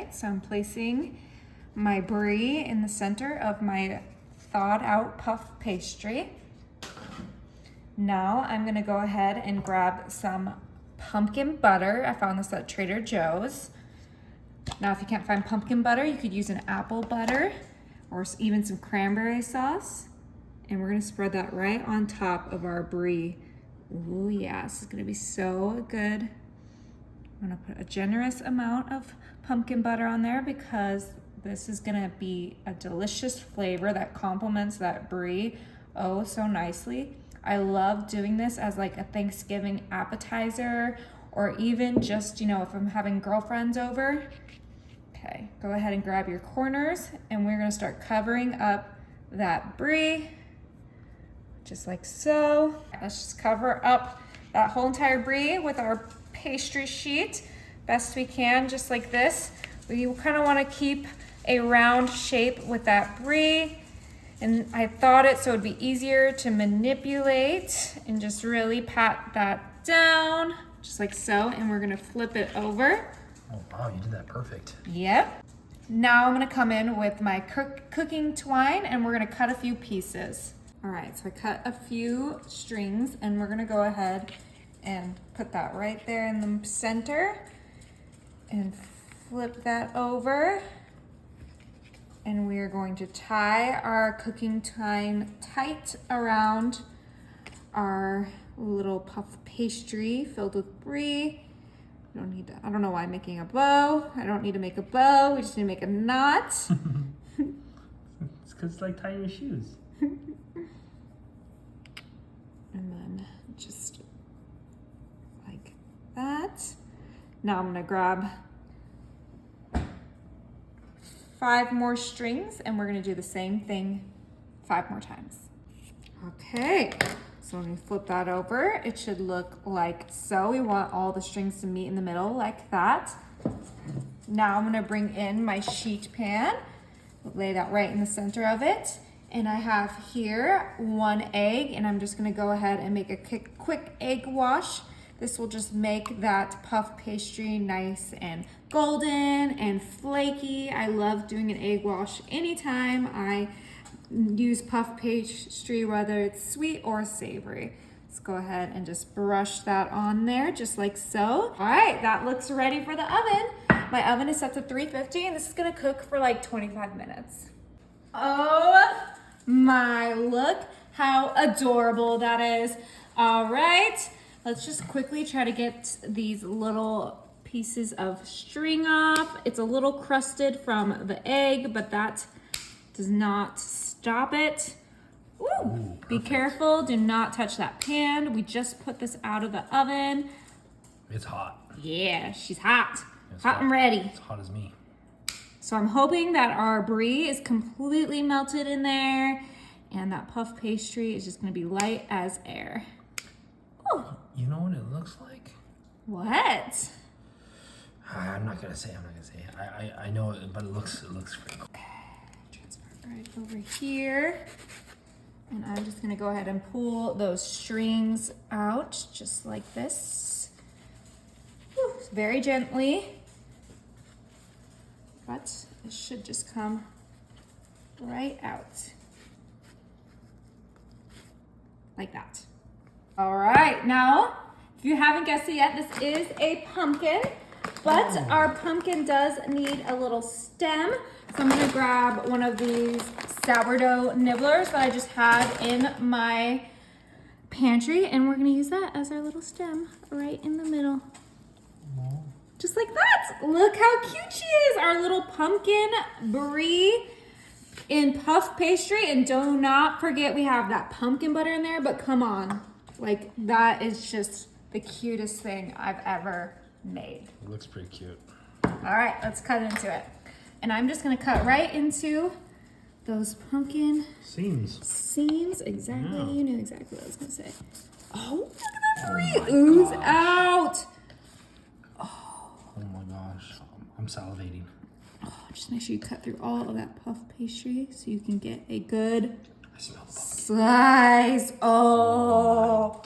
right, so I'm placing my brie in the center of my thawed out puff pastry. Now I'm gonna go ahead and grab some pumpkin butter. I found this at Trader Joe's. Now if you can't find pumpkin butter, you could use an apple butter or even some cranberry sauce. And we're gonna spread that right on top of our brie. Ooh yeah, this is gonna be so good. I'm gonna put a generous amount of pumpkin butter on there because this is gonna be a delicious flavor that complements that brie oh so nicely. I love doing this as like a Thanksgiving appetizer or even just, you know, if I'm having girlfriends over. Okay, go ahead and grab your corners and we're gonna start covering up that brie, just like so. Let's just cover up that whole entire brie with our pastry sheet best we can, just like this. We kind of want to keep a round shape with that brie, and I thought it so it'd be easier to manipulate and just really pat that down, just like so, and we're gonna flip it over. Oh wow, you did that perfect. Yep. Now I'm gonna come in with my cooking twine and we're gonna cut a few pieces. All right, so I cut a few strings and we're gonna go ahead and put that right there in the center and flip that over. And we are going to tie our cooking twine tight around our little puff pastry filled with brie. We don't need to, I don't know why I'm making a bow. I don't need to make a bow. We just need to make a knot. It's because it's like tying your shoes. And then just like that. Now I'm gonna grab 5 more strings and we're gonna do the same thing 5 more times. Okay, so when we flip that over, it should look like so. We want all the strings to meet in the middle like that. Now I'm gonna bring in my sheet pan, lay that right in the center of it. And I have here 1 egg and I'm just gonna go ahead and make a quick egg wash. This will just make that puff pastry nice and golden and flaky. I love doing an egg wash anytime I use puff pastry, whether it's sweet or savory. Let's go ahead and just brush that on there, just like so. All right, that looks ready for the oven. My oven is set to 350 and this is gonna cook for like 25 minutes. Oh my, look how adorable that is. All right. Let's just quickly try to get these little pieces of string off. It's a little crusted from the egg, but that does not stop it. Ooh, be careful, do not touch that pan. We just put this out of the oven. It's hot. Yeah, she's hot. It's hot and ready. It's hot as me. So I'm hoping that our brie is completely melted in there and that puff pastry is just gonna be light as air. Ooh. You know what it looks like? What? I'm not gonna say. I know it, but it looks pretty cool. Okay, transfer it right over here. And I'm just gonna go ahead and pull those strings out just like this. Whew, very gently. But it should just come right out. Like that. All right, now, if you haven't guessed it yet, this is a pumpkin, but our pumpkin does need a little stem. So I'm gonna grab one of these sourdough nibblers that I just had in my pantry, and we're gonna use that as our little stem right in the middle. Just like that. Look how cute she is, our little pumpkin brie in puff pastry. And do not forget we have that pumpkin butter in there, but come on. Like, that is just the cutest thing I've ever made. It looks pretty cute. All right, let's cut into it. And I'm just gonna cut right into those pumpkin seams. Exactly, Yeah. You knew exactly what I was gonna say. Oh, look at that brie ooze out. Oh my gosh, I'm salivating. Oh, just make sure you cut through all of that puff pastry so you can get a good I smell pumpkin. slice. Oh,